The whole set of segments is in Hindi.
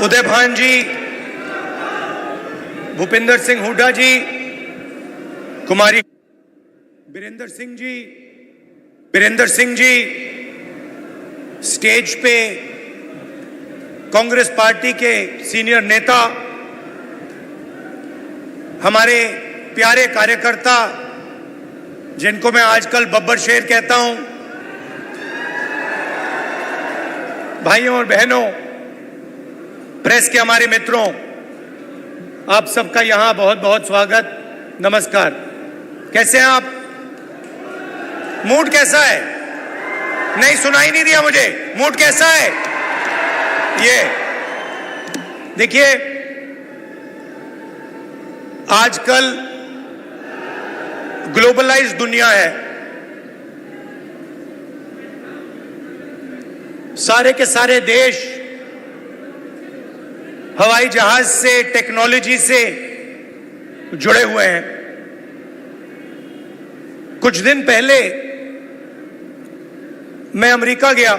उदय भान जी, भूपिंदर सिंह हुड्डा जी, कुमारी बीरेंद्र सिंह जी, स्टेज पे कांग्रेस पार्टी के सीनियर नेता, हमारे प्यारे कार्यकर्ता जिनको मैं आजकल बब्बर शेर कहता हूं, भाइयों और बहनों, प्रेस के हमारे मित्रों, आप सबका यहां बहुत बहुत स्वागत, नमस्कार। कैसे हैं आप? मूड कैसा है? नहीं, सुनाई नहीं दिया मुझे। मूड कैसा है? ये देखिए, आजकल ग्लोबलाइज्ड दुनिया है। सारे के सारे देश हवाई जहाज से, टेक्नोलॉजी से जुड़े हुए हैं। कुछ दिन पहले मैं अमेरिका गया।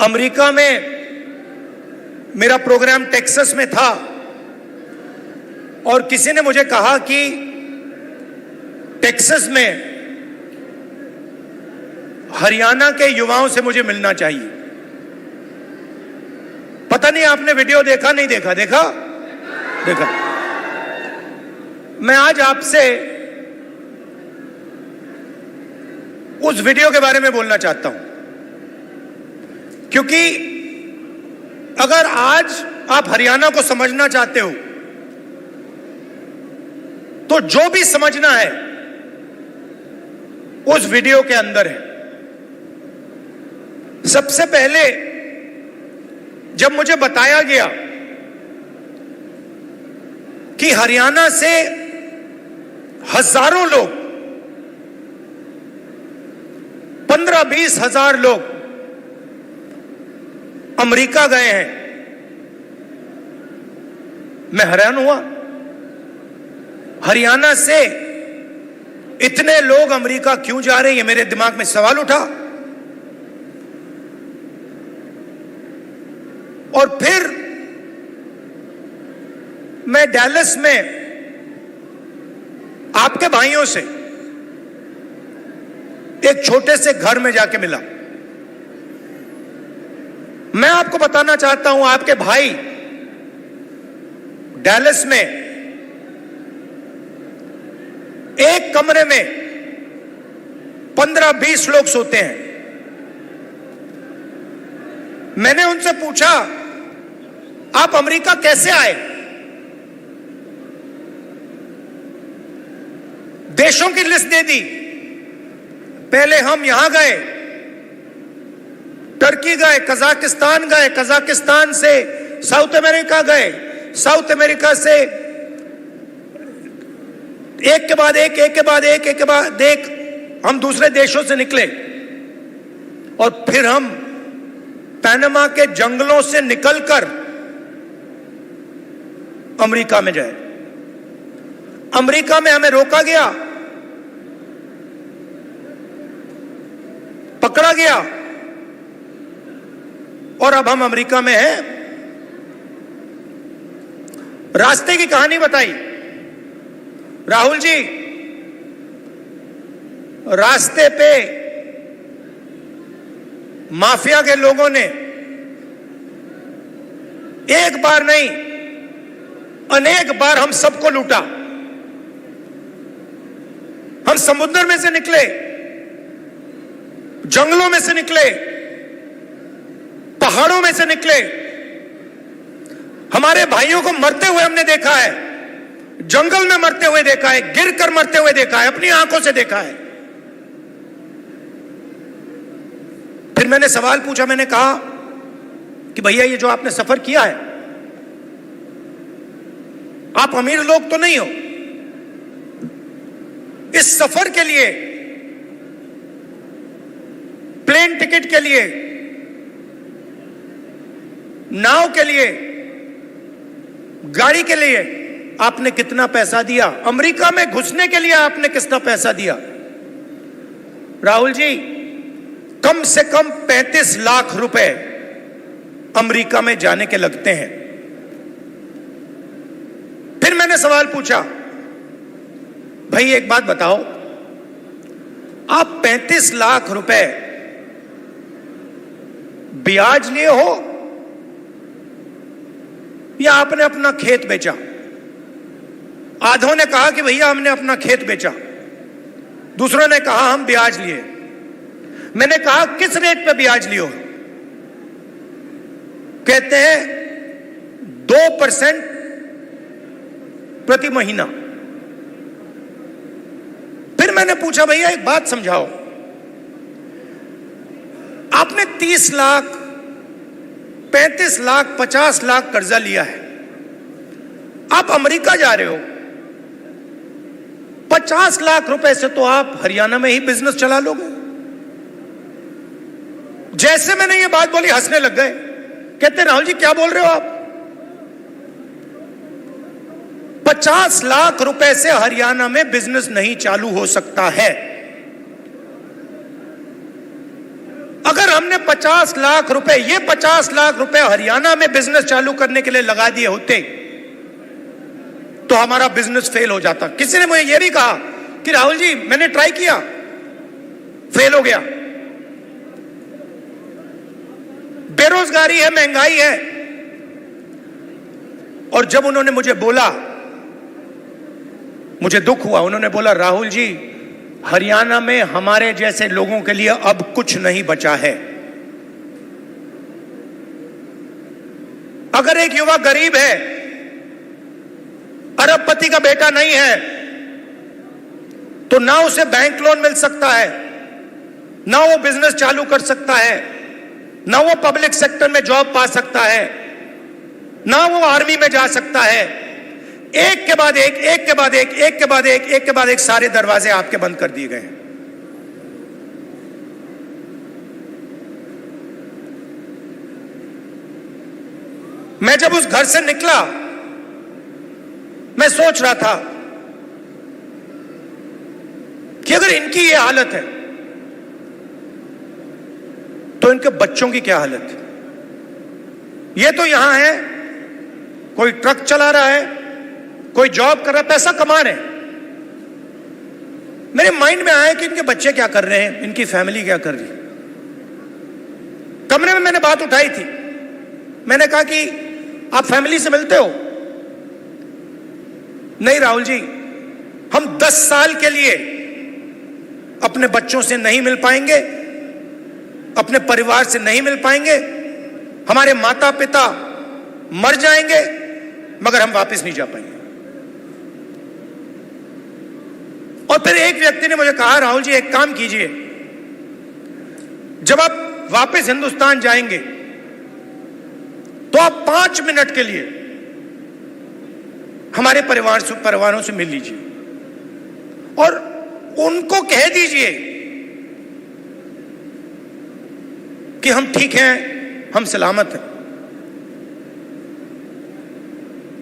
अमेरिका में मेरा प्रोग्राम टेक्सास में था और किसी ने मुझे कहा कि टेक्सास में हरियाणा के युवाओं से मुझे मिलना चाहिए। पता नहीं आपने वीडियो देखा, नहीं देखा? देखा। मैं आज आपसे उस वीडियो के बारे में बोलना चाहता हूं, क्योंकि अगर आज आप हरियाणा को समझना चाहते हो तो जो भी समझना है उस वीडियो के अंदर है। सबसे पहले जब मुझे बताया गया कि हरियाणा से हजारों लोग, 15-20 हजार लोग अमेरिका गए हैं, मैं हैरान हुआ। हरियाणा से इतने लोग अमेरिका क्यों जा रहे हैं, मेरे दिमाग में सवाल उठा। और फिर मैं डैलस में आपके भाइयों से एक छोटे से घर में जाके मिला। मैं आपको बताना चाहता हूं, आपके भाई डैलस में एक कमरे में 15-20 लोग सोते हैं। मैंने उनसे पूछा, आप अमेरिका कैसे आए? देशों की लिस्ट दे दी। पहले हम यहां गए, टर्की गए, कजाकिस्तान गए, कजाकिस्तान से साउथ अमेरिका गए, साउथ अमेरिका से एक के बाद एक हम दूसरे देशों से निकले और फिर हम पनामा के जंगलों से निकलकर अमेरिका में जाए। अमेरिका में हमें रोका गया, पकड़ा गया और अब हम अमेरिका में हैं। रास्ते की कहानी बताई राहुल जी। रास्ते पे माफिया के लोगों ने एक बार नहीं, अनेक बार हम सबको लूटा। हम समुद्र में से निकले, जंगलों में से निकले, पहाड़ों में से निकले। हमारे भाइयों को मरते हुए हमने देखा है, जंगल में मरते हुए देखा है, गिरकर मरते हुए देखा है, अपनी आंखों से देखा है। फिर मैंने सवाल पूछा, मैंने कहा कि भैया ये जो आपने सफर किया है, आप अमीर लोग तो नहीं हो। इस सफर के लिए, प्लेन टिकट के लिए, नाव के लिए, गाड़ी के लिए आपने कितना पैसा दिया? अमेरिका में घुसने के लिए आपने कितना पैसा दिया? राहुल जी, कम से कम 35 लाख रुपए अमेरिका में जाने के लगते हैं। फिर मैंने सवाल पूछा, भाई एक बात बताओ, आप 35 लाख रुपए ब्याज लिए हो या आपने अपना खेत बेचा? आधों ने कहा कि भैया हमने अपना खेत बेचा, दूसरों ने कहा हम ब्याज लिए। मैंने कहा किस रेट पे ब्याज लियो? कहते हैं 2% प्रति महीना। फिर मैंने पूछा भैया एक बात समझाओ, आपने 30 लाख, 35 लाख, 50 लाख कर्जा लिया है, आप अमेरिका जा रहे हो, 50 लाख रुपए से तो आप हरियाणा में ही बिजनेस चला लोगे। जैसे मैंने ये बात बोली हंसने लग गए, कहते राहुल जी क्या बोल रहे हो आप? 50 लाख रुपए से हरियाणा में बिजनेस नहीं चालू हो सकता है। अगर हमने 50 लाख रुपए, ये 50 लाख रुपए हरियाणा में बिजनेस चालू करने के लिए लगा दिए होते तो हमारा बिजनेस फेल हो जाता। किसी ने मुझे यह भी कहा कि राहुल जी मैंने ट्राई किया, फेल हो गया, बेरोजगारी है, महंगाई है। और जब उन्होंने मुझे बोला, मुझे दुख हुआ। उन्होंने बोला राहुल जी हरियाणा में हमारे जैसे लोगों के लिए अब कुछ नहीं बचा है। अगर एक युवा गरीब है, अरबपति का बेटा नहीं है, तो ना उसे बैंक लोन मिल सकता है, ना वो बिजनेस चालू कर सकता है, ना वो पब्लिक सेक्टर में जॉब पा सकता है, ना वो आर्मी में जा सकता है। एक के बाद एक, एक के बाद एक, एक के बाद एक, एक के बाद एक सारे दरवाजे आपके बंद कर दिए गए हैं। मैं जब उस घर से निकला, मैं सोच रहा था कि अगर इनकी ये हालत है तो इनके बच्चों की क्या हालत है। ये तो यहां है, कोई ट्रक चला रहा है, कोई जॉब कर रहा है, पैसा कमा रहे हैं। मेरे माइंड में आया कि इनके बच्चे क्या कर रहे हैं, इनकी फैमिली क्या कर रही है। कमरे में मैंने बात उठाई थी, मैंने कहा कि आप फैमिली से मिलते हो? नहीं राहुल जी, हम 10 साल के लिए अपने बच्चों से नहीं मिल पाएंगे, अपने परिवार से नहीं मिल पाएंगे, हमारे माता पिता मर जाएंगे मगर हम वापस नहीं जा पाएंगे। और फिर एक व्यक्ति ने मुझे कहा राहुल जी एक काम कीजिए, जब आप वापस हिंदुस्तान जाएंगे तो आप 5 मिनट के लिए हमारे परिवारों से मिल लीजिए और उनको कह दीजिए कि हम ठीक हैं, हम सलामत हैं।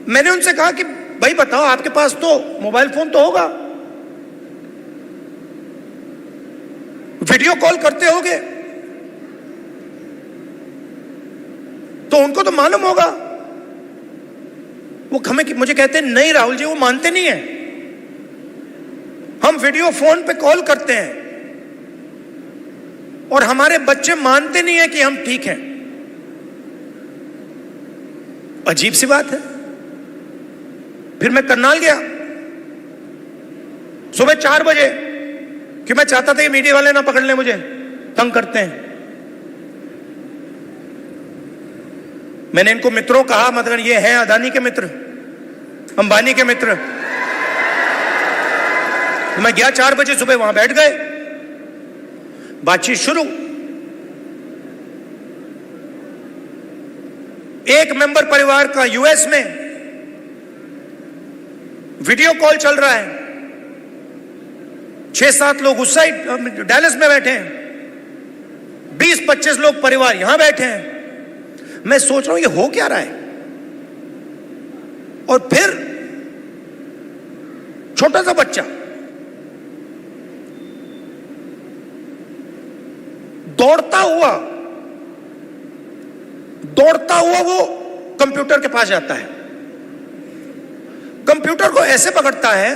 मैंने उनसे कहा कि भाई बताओ, आपके पास तो मोबाइल फोन तो होगा, वीडियो कॉल करते होगे, तो उनको तो मालूम होगा। वो मुझे कहते हैं नहीं राहुल जी, वो मानते नहीं है, हम वीडियो फोन पे कॉल करते हैं और हमारे बच्चे मानते नहीं है कि हम ठीक हैं। अजीब सी बात है। फिर मैं करनाल गया सुबह 4 बजे, कि मैं चाहता था कि मीडिया वाले ना पकड़ लें, मुझे तंग करते हैं। मैंने इनको मित्रों कहा, मतलब ये हैं अदानी के मित्र, अंबानी के मित्र। मैं गया 4 बजे सुबह, वहां बैठ गए, बातचीत शुरू। एक मेंबर परिवार का यूएस में वीडियो कॉल चल रहा है, 6-7 लोग उस साइड डैलस में बैठे हैं, 20-25 लोग परिवार यहां बैठे हैं। मैं सोच रहा हूं ये हो क्या रहा है। और फिर छोटा सा बच्चा दौड़ता हुआ दौड़ता हुआ वो कंप्यूटर के पास जाता है, कंप्यूटर को ऐसे पकड़ता है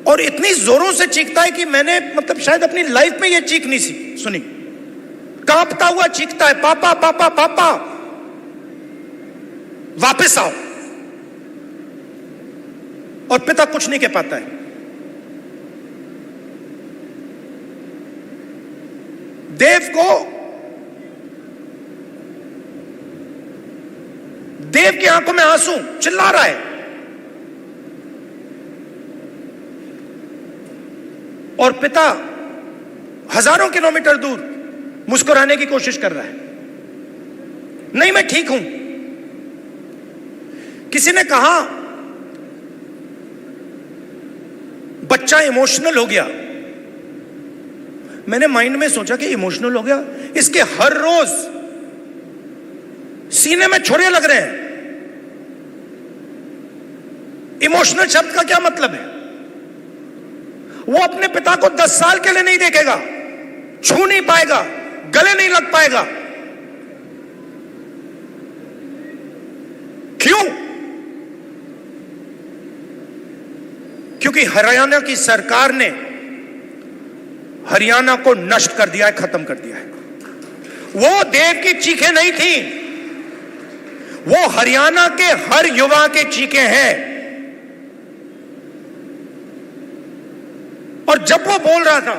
और इतनी जोरों से चीखता है कि मैंने मतलब शायद अपनी लाइफ में ये चीख नहीं सुनी। कांपता हुआ चीखता है, पापा पापा पापा वापस आओ। और पिता कुछ नहीं कह पाता है। देव की आंखों में आंसू, चिल्ला रहा है और पिता हजारों किलोमीटर दूर मुस्कुराने की कोशिश कर रहा है, नहीं मैं ठीक हूं। किसी ने कहा बच्चा इमोशनल हो गया। मैंने माइंड में सोचा कि इमोशनल हो गया, इसके हर रोज सीने में छुरे लग रहे हैं। इमोशनल शब्द का क्या मतलब है? वो अपने पिता को 10 साल के लिए नहीं देखेगा, छू नहीं पाएगा, गले नहीं लग पाएगा। क्यों? क्योंकि हरियाणा की सरकार ने हरियाणा को नष्ट कर दिया है, खत्म कर दिया है। वो देव की चीखें नहीं थी, वो हरियाणा के हर युवा के चीखें हैं। और जब वो बोल रहा था,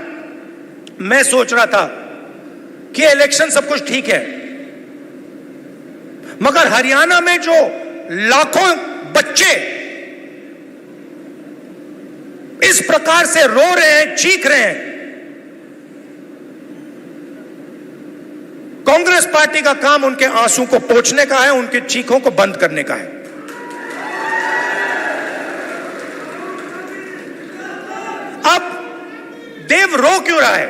मैं सोच रहा था कि इलेक्शन सब कुछ ठीक है, मगर हरियाणा में जो लाखों बच्चे इस प्रकार से रो रहे हैं, चीख रहे हैं, कांग्रेस पार्टी का काम उनके आंसू को पोंछने का है, उनके चीखों को बंद करने का है। अब देव रो क्यों रहा है,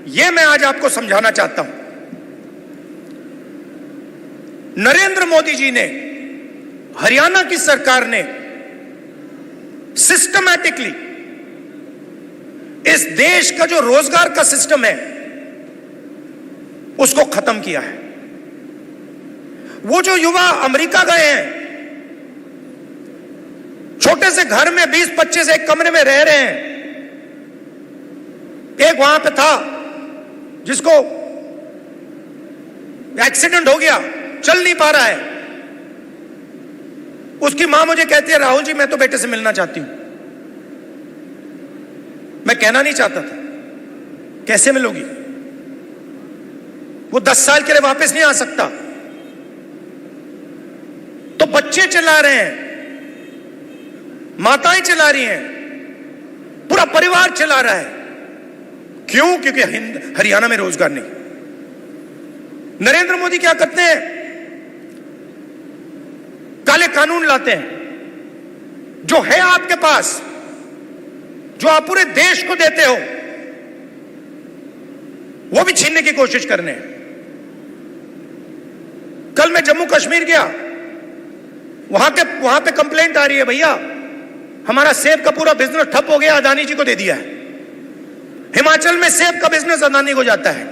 यह मैं आज आपको समझाना चाहता हूं। नरेंद्र मोदी जी ने, हरियाणा की सरकार ने सिस्टमैटिकली इस देश का जो रोजगार का सिस्टम है उसको खत्म किया है। वो जो युवा अमेरिका गए हैं, छोटे से घर में 20-25 एक कमरे में रह रहे हैं। एक वहां पे था जिसको एक्सीडेंट हो गया, चल नहीं पा रहा है। उसकी मां मुझे कहती है, राहुल जी मैं तो बेटे से मिलना चाहती हूं। मैं कहना नहीं चाहता था, कैसे मिलोगी? वो 10 साल के लिए वापस नहीं आ सकता। तो बच्चे चिल्ला रहे हैं, माताएं चिल्ला रही हैं, पूरा परिवार चिल्ला रहा है। क्यों? क्योंकि हरियाणा में रोजगार नहीं। नरेंद्र मोदी क्या करते हैं? काले कानून लाते हैं। जो है आपके पास, जो आप पूरे देश को देते हो, वो भी छीनने की कोशिश करने हैं। कल मैं जम्मू कश्मीर गया, वहां पे कंप्लेंट आ रही है, भैया हमारा सेब का पूरा बिजनेस ठप हो गया, अदानी जी को दे दिया है। हिमाचल में सेब का बिजनेस अदानी को जाता है,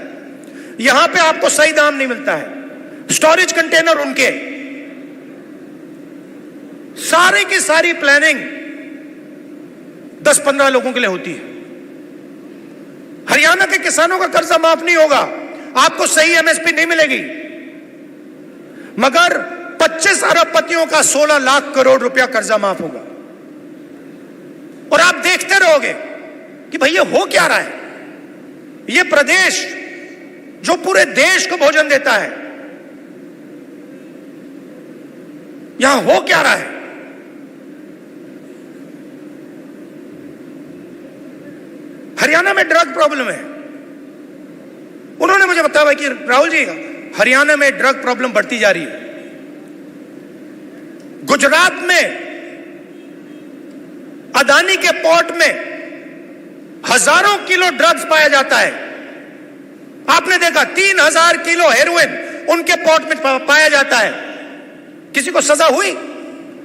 यहां पे आपको सही दाम नहीं मिलता है, स्टोरेज कंटेनर उनके। सारी की सारी प्लानिंग 10-15 लोगों के लिए होती है। हरियाणा के किसानों का कर्जा माफ नहीं होगा, आपको सही एमएसपी नहीं मिलेगी, मगर 25 अरबपतियों का 16 लाख करोड़ रुपया कर्जा माफ होगा। और आप देखते रहोगे कि भैया हो क्या रहा है। ये प्रदेश जो पूरे देश को भोजन देता है, यहां हो क्या रहा है? हरियाणा में ड्रग प्रॉब्लम है। उन्होंने मुझे बताया कि राहुल जी हरियाणा में ड्रग प्रॉब्लम बढ़ती जा रही है। गुजरात में अदानी के पोर्ट में हजारों किलो ड्रग्स पाया जाता है। आपने देखा 3000 किलो हेरोइन उनके पोर्ट में पाया जाता है। किसी को सजा हुई?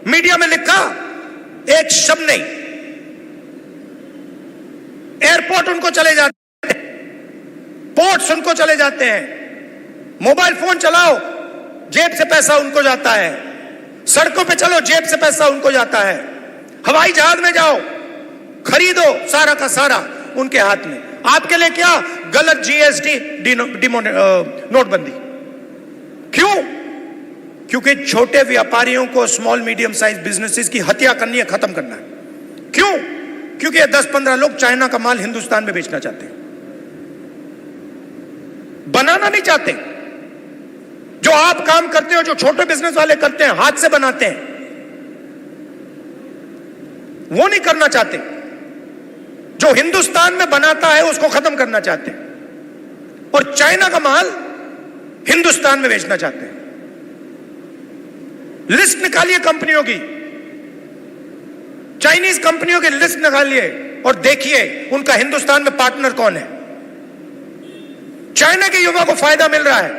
मीडिया में लिखा? एक शब्द नहीं। एयरपोर्ट उनको चले जाते हैं, पोर्ट्स उनको चले जाते हैं, मोबाइल फोन चलाओ, जेब से पैसा उनको जाता है। सड़कों पे चलो, जेब से पैसा उनको जाता है। हवाई जहाज में जाओ, खरीदो, सारा का सारा उनके हाथ में। आपके लिए क्या? गलत जीएसटी, नोटबंदी। क्यों? क्योंकि छोटे व्यापारियों को, स्मॉल मीडियम साइज बिजनेसेस की हत्या करनी है, खत्म करना है। क्यों? क्योंकि 10-15 लोग चाइना का माल हिंदुस्तान में बेचना चाहते हैं, बनाना नहीं चाहते। जो आप काम करते हो, जो छोटे बिजनेस वाले करते हैं, हाथ से बनाते हैं, वो नहीं करना चाहते। जो हिंदुस्तान में बनाता है उसको खत्म करना चाहते हैं, और चाइना का माल हिंदुस्तान में बेचना चाहते हैं। लिस्ट निकालिए कंपनियों की, चाइनीज कंपनियों की लिस्ट निकालिए और देखिए उनका हिंदुस्तान में पार्टनर कौन है। चाइना के युवा को फायदा मिल रहा है,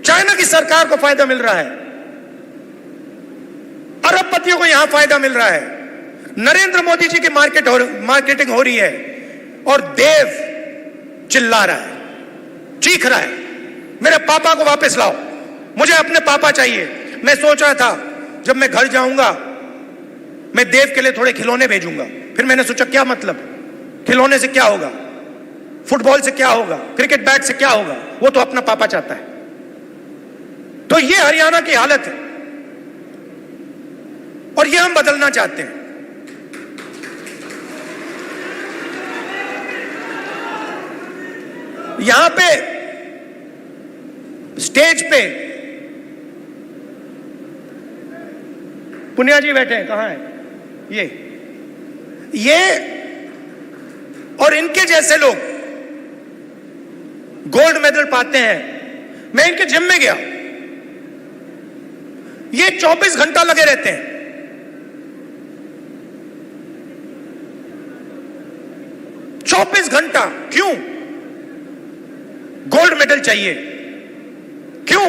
चाइना की सरकार को फायदा मिल रहा है, अरबपतियों को यहां फायदा मिल रहा है। नरेंद्र मोदी जी की मार्केटिंग हो रही है, और देव चिल्ला रहा है, चीख रहा है, मेरे पापा को वापस लाओ, मुझे अपने पापा चाहिए। मैं सोच रहा था जब मैं घर जाऊंगा मैं देव के लिए थोड़े खिलौने भेजूंगा। फिर मैंने सोचा क्या मतलब, खिलौने से क्या होगा, फुटबॉल से क्या होगा, क्रिकेट बैट से क्या होगा, वो तो अपना पापा चाहता है। तो ये हरियाणा की हालत है, और ये हम बदलना चाहते हैं। यहां पे स्टेज पे पुनिया जी बैठे हैं, कहां है ये और इनके जैसे लोग गोल्ड मेडल पाते हैं। मैं इनके जिम में गया, ये 24 घंटा लगे रहते हैं। 24 घंटा क्यों? गोल्ड मेडल चाहिए। क्यों?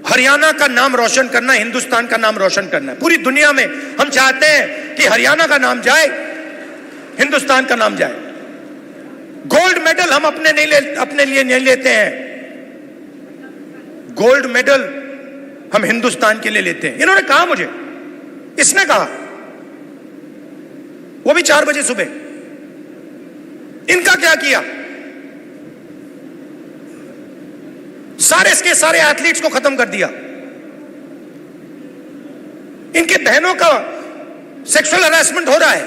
हरियाणा का नाम रोशन करना, हिंदुस्तान का नाम रोशन करना है। पूरी दुनिया में हम चाहते हैं कि हरियाणा का नाम जाए, हिंदुस्तान का नाम जाए। गोल्ड मेडल हम अपने लिए नहीं लेते हैं, गोल्ड मेडल हम हिंदुस्तान के लिए लेते हैं। इन्होंने कहा मुझे, इसने कहा, वो भी 4 बजे सुबह। इनका क्या किया? सारे के सारे एथलीट्स को खत्म कर दिया। इनके बहनों का सेक्सुअल हरासमेंट हो रहा है,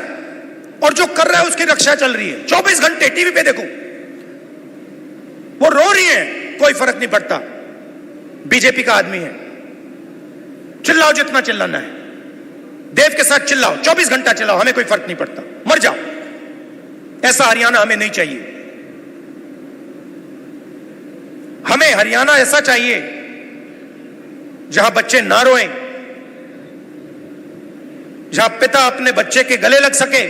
और जो कर रहा है उसकी रक्षा चल रही है। 24 घंटे टीवी पे देखो, वो रो रही है, कोई फर्क नहीं पड़ता, बीजेपी का आदमी है। चिल्लाओ जितना चिल्लाना है, देव के साथ चिल्लाओ, 24 घंटा चिल्लाओ, हमें कोई फर्क नहीं पड़ता, मर जाओ। ऐसा हरियाणा हमें नहीं चाहिए। हमें हरियाणा ऐसा चाहिए जहां बच्चे ना रोएं, जहां पिता अपने बच्चे के गले लग सके,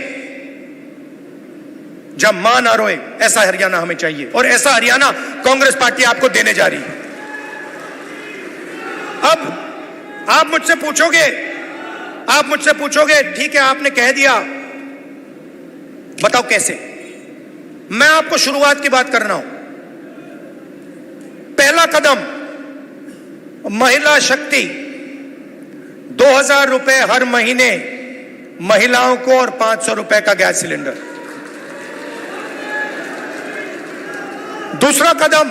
जहां मां ना रोए। ऐसा हरियाणा हमें चाहिए, और ऐसा हरियाणा कांग्रेस पार्टी आपको देने जा रही है। अब आप मुझसे पूछोगे ठीक है, आपने कह दिया, बताओ कैसे? मैं आपको शुरुआत की बात कर रहा हूं। पहला कदम, महिला शक्ति, 2000 रुपए हर महीने महिलाओं को, और 500 रुपए का गैस सिलेंडर। दूसरा कदम,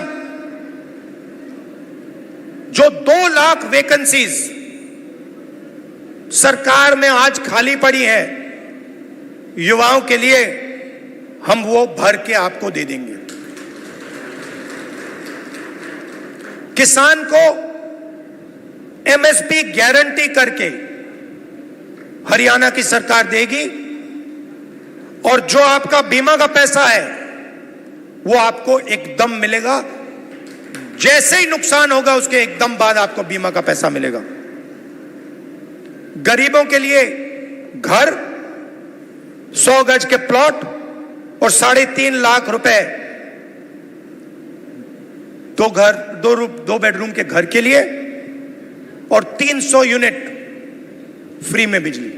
जो 2 लाख वैकेंसीज सरकार में आज खाली पड़ी है युवाओं के लिए, हम वो भर के आपको दे देंगे। किसान को एमएसपी गारंटी करके हरियाणा की सरकार देगी, और जो आपका बीमा का पैसा है वो आपको एकदम मिलेगा। जैसे ही नुकसान होगा उसके एकदम बाद आपको बीमा का पैसा मिलेगा। गरीबों के लिए घर, 100 गज के प्लॉट, और 3.5 लाख रुपए 2 बेडरूम के घर के लिए, और 300 यूनिट फ्री में बिजली।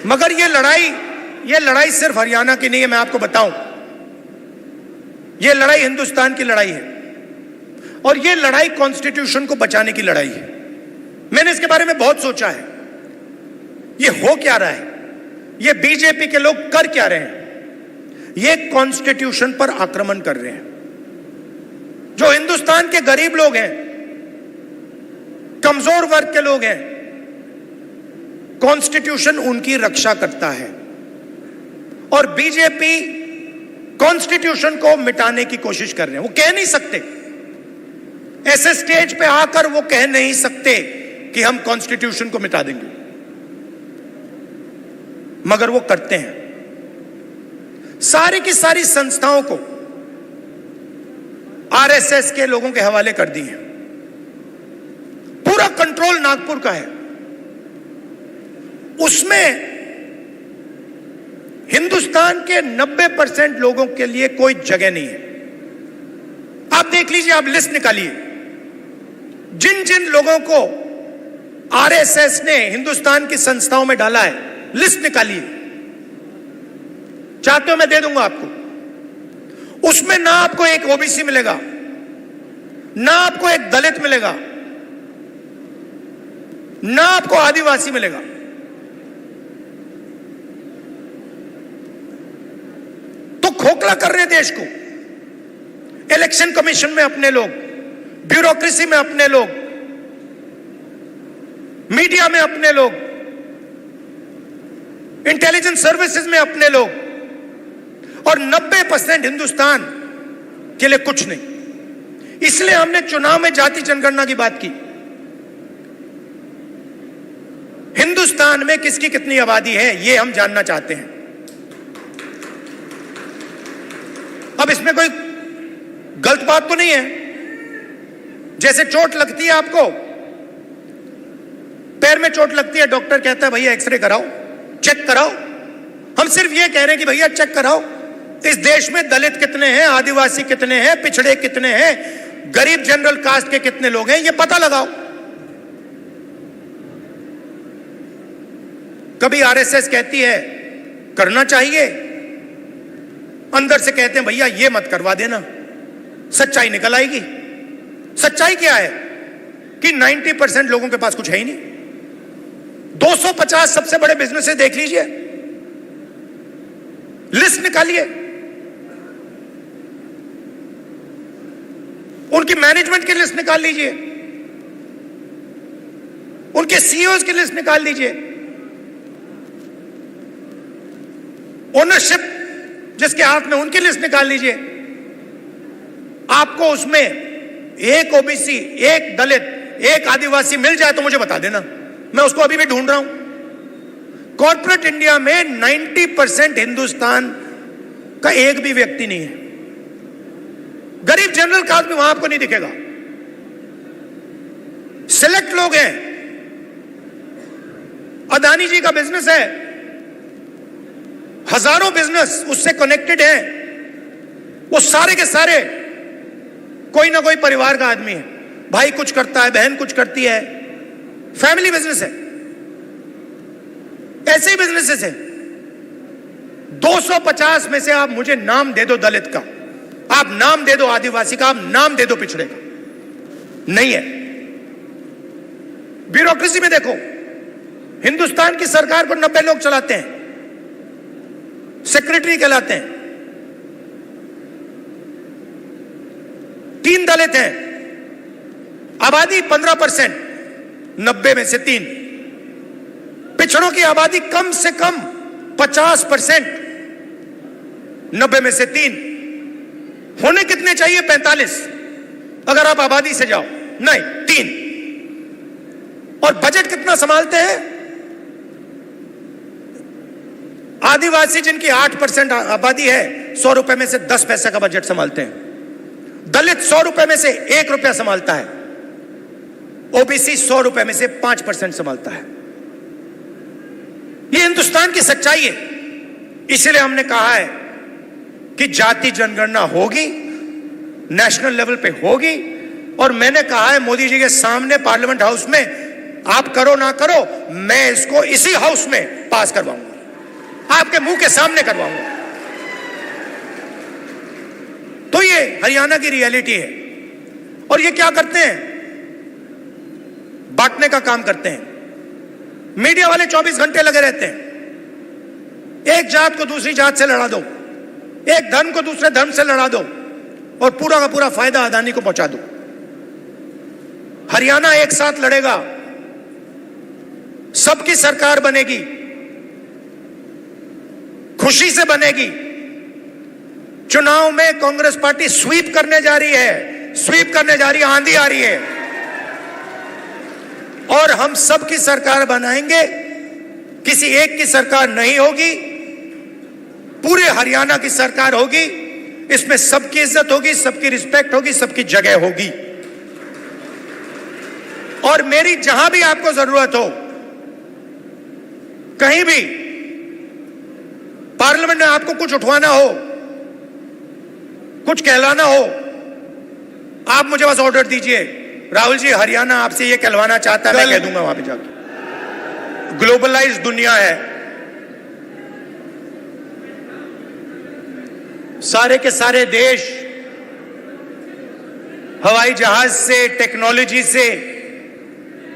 मगर ये लड़ाई सिर्फ हरियाणा की नहीं है। मैं आपको बताऊं, ये लड़ाई हिंदुस्तान की लड़ाई है और ये लड़ाई कॉन्स्टिट्यूशन को बचाने की लड़ाई है। मैंने इसके बारे में बहुत सोचा है, ये हो क्या रहा है, ये बीजेपी के लोग कर क्या रहे हैं। ये कॉन्स्टिट्यूशन पर आक्रमण कर रहे हैं। जो हिंदुस्तान के गरीब लोग हैं, कमजोर वर्ग के लोग हैं, कॉन्स्टिट्यूशन उनकी रक्षा करता है और बीजेपी कॉन्स्टिट्यूशन को मिटाने की कोशिश कर रहे हैं। वो कह नहीं सकते, ऐसे स्टेज पे आकर वो कह नहीं सकते कि हम कॉन्स्टिट्यूशन को मिटा देंगे, मगर वो करते हैं। सारी की सारी संस्थाओं को आरएसएस के लोगों के हवाले कर दी है। पूरा कंट्रोल नागपुर का है, उसमें हिंदुस्तान के 90% लोगों के लिए कोई जगह नहीं है। आप देख लीजिए, आप लिस्ट निकालिए, जिन जिन लोगों को आरएसएस ने हिंदुस्तान की संस्थाओं में डाला है, लिस्ट निकालिए। चाहते हो मैं दे दूंगा आपको। उसमें ना आपको एक ओबीसी मिलेगा, ना आपको एक दलित मिलेगा, ना आपको आदिवासी मिलेगा। तो खोखला कर रहे देश को। इलेक्शन कमीशन में अपने लोग, ब्यूरोक्रेसी में अपने लोग, मीडिया में अपने लोग, इंटेलिजेंस सर्विसेज में अपने लोग, और 90% हिंदुस्तान के लिए कुछ नहीं। इसलिए हमने चुनाव में जाति जनगणना की बात की। हिंदुस्तान में किसकी कितनी आबादी है, यह हम जानना चाहते हैं। अब इसमें कोई गलत बात तो नहीं है। जैसे चोट लगती है, आपको पैर में चोट लगती है, डॉक्टर कहता है भैया एक्सरे कराओ, चेक कराओ। हम सिर्फ ये कह रहे हैं कि भैया चेक कराओ, इस देश में दलित कितने हैं, आदिवासी कितने हैं, पिछड़े कितने हैं, गरीब जनरल कास्ट के कितने लोग हैं, ये पता लगाओ। कभी आरएसएस कहती है करना चाहिए, अंदर से कहते हैं भैया ये मत करवा देना, सच्चाई निकल आएगी। सच्चाई क्या है कि 90% लोगों के पास कुछ है ही नहीं। 250 सबसे बड़े बिजनेस देख लीजिए, लिस्ट निकालिए, उनकी मैनेजमेंट की लिस्ट निकाल लीजिए, उनके सीईओज की लिस्ट निकाल लीजिए, ओनरशिप जिसके हाथ में, उनकी लिस्ट निकाल लीजिए। आपको उसमें एक ओबीसी, एक दलित, एक आदिवासी मिल जाए तो मुझे बता देना, मैं उसको अभी भी ढूंढ रहा हूं। कॉर्पोरेट इंडिया में 90% हिंदुस्तान का एक भी व्यक्ति नहीं है। गरीब जनरल कास्ट में वहां आपको नहीं दिखेगा। सिलेक्ट लोग हैं। अदानी जी का बिजनेस है, हजारों बिजनेस उससे कनेक्टेड हैं। वो सारे के सारे कोई ना कोई परिवार का आदमी है, भाई कुछ करता है, बहन कुछ करती है, फैमिली बिजनेस है। ऐसे ही बिजनेसेस है। 250 में से आप मुझे नाम दे दो दलित का, आप नाम दे दो आदिवासी का, आप नाम दे दो पिछड़े का, नहीं है। ब्यूरोक्रेसी में देखो, हिंदुस्तान की सरकार को 90 लोग चलाते हैं, सेक्रेटरी कहलाते हैं, 3 दलित हैं, आबादी 15%, 90 में से 3। पिछड़ों की आबादी कम से कम 50%, 90 में से 3। होने कितने चाहिए? 45 अगर आप आबादी से जाओ, नहीं 3। और बजट कितना संभालते हैं? आदिवासी जिनकी 8% आबादी है, 100 रुपए में से 10 पैसे का बजट संभालते हैं। दलित 100 रुपए में से 1 रुपया संभालता है। ओबीसी 100 रुपए में से 5% संभालता है। यह हिंदुस्तान की सच्चाई है। इसलिए हमने कहा है कि जाति जनगणना होगी, नेशनल लेवल पे होगी। और मैंने कहा है मोदी जी के सामने पार्लियामेंट हाउस में, आप करो ना करो, मैं इसको इसी हाउस में पास करवाऊंगा, आपके मुंह के सामने करवाऊंगा। तो ये हरियाणा की रियलिटी है। और ये क्या करते हैं? बांटने का काम करते हैं। मीडिया वाले 24 घंटे लगे रहते हैं। एक जात को दूसरी जात से लड़ा दो, एक धर्म को दूसरे धर्म से लड़ा दो और पूरा का पूरा फायदा अदानी को पहुंचा दो। हरियाणा एक साथ लड़ेगा, सबकी सरकार बनेगी, खुशी से बनेगी। चुनाव में कांग्रेस पार्टी स्वीप करने जा रही है, स्वीप करने जा रही है, आंधी आ रही है और हम सबकी सरकार बनाएंगे। किसी एक की सरकार नहीं होगी, पूरे हरियाणा की सरकार होगी। इसमें सबकी इज्जत होगी, सबकी रिस्पेक्ट होगी, सबकी जगह होगी। और मेरी जहां भी आपको जरूरत हो, कहीं भी पार्लियामेंट में आपको कुछ उठवाना हो, कुछ कहलाना हो, आप मुझे बस ऑर्डर दीजिए, राहुल जी हरियाणा आपसे ये कहलवाना चाहता है, मैं कह दूंगा वहां पे जाकर। ग्लोबलाइज्ड दुनिया है, सारे के सारे देश हवाई जहाज से, टेक्नोलॉजी से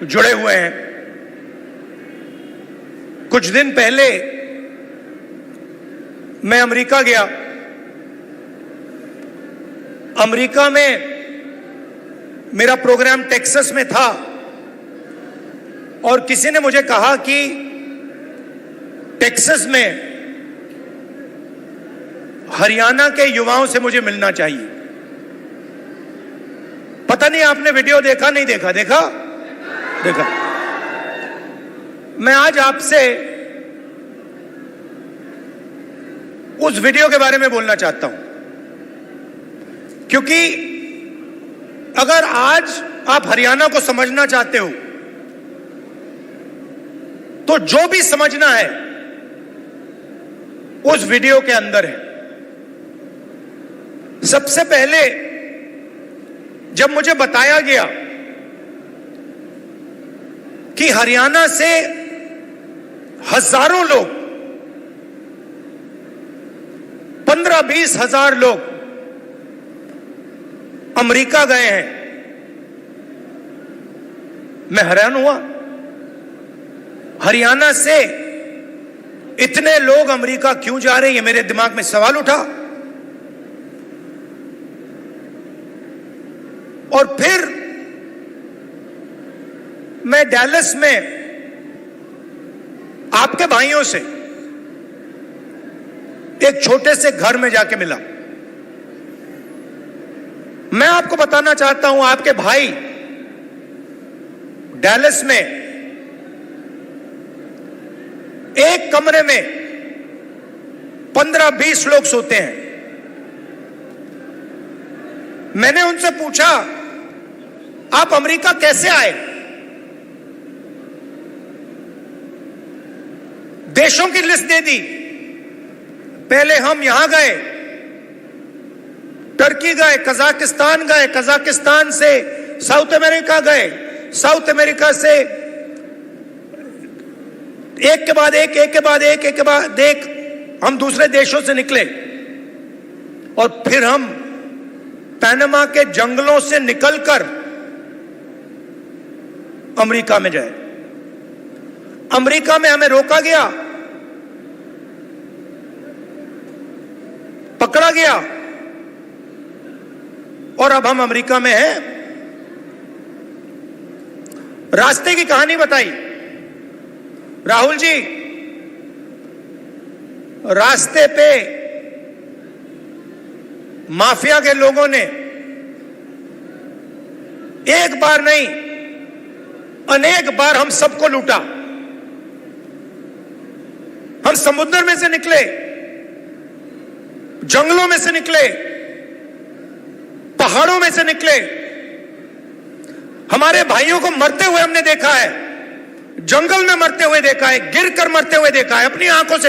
जुड़े हुए हैं। कुछ दिन पहले मैं अमेरिका गया। अमेरिका में मेरा प्रोग्राम टेक्सास में था और किसी ने मुझे कहा कि टेक्सास में हरियाणा के युवाओं से मुझे मिलना चाहिए। पता नहीं आपने वीडियो देखा, नहीं देखा? देखा? देखा। मैं आज आपसे उस वीडियो के बारे में बोलना चाहता हूं, क्योंकि अगर आज आप हरियाणा को समझना चाहते हो तो जो भी समझना है उस वीडियो के अंदर है। सबसे पहले जब मुझे बताया गया कि हरियाणा से हजारों लोग, 15-20 हजार लोग अमेरिका गए हैं, मैं हैरान हुआ। हरियाणा से इतने लोग अमेरिका क्यों जा रहे हैं, ये मेरे दिमाग में सवाल उठा। और फिर मैं डैलस में आपके भाइयों से एक छोटे से घर में जाके मिला। मैं आपको बताना चाहता हूं, आपके भाई डैलस में एक कमरे में 15-20 लोग सोते हैं। मैंने उनसे पूछा, आप अमेरिका कैसे आए? देशों की लिस्ट दे दी। पहले हम यहां गए, टर्की गए, कजाकिस्तान गए, कजाकिस्तान से साउथ अमेरिका गए, साउथ अमेरिका से एक के बाद एक, एक के बाद एक, एक के बाद एक हम दूसरे देशों से निकले और फिर हम पनामा के जंगलों से निकलकर अमेरिका में जाए। अमेरिका में हमें रोका गया, पकड़ा गया और अब हम अमेरिका में हैं। रास्ते की कहानी बताई राहुल जी। रास्ते पे माफिया के लोगों ने एक बार नहीं अनेक बार हम सबको लूटा। हम समुद्र में से निकले, जंगलों में से निकले, पहाड़ों में से निकले। हमारे भाइयों को मरते हुए हमने देखा है, जंगल में मरते हुए देखा है, गिर कर मरते हुए देखा है, अपनी आंखों से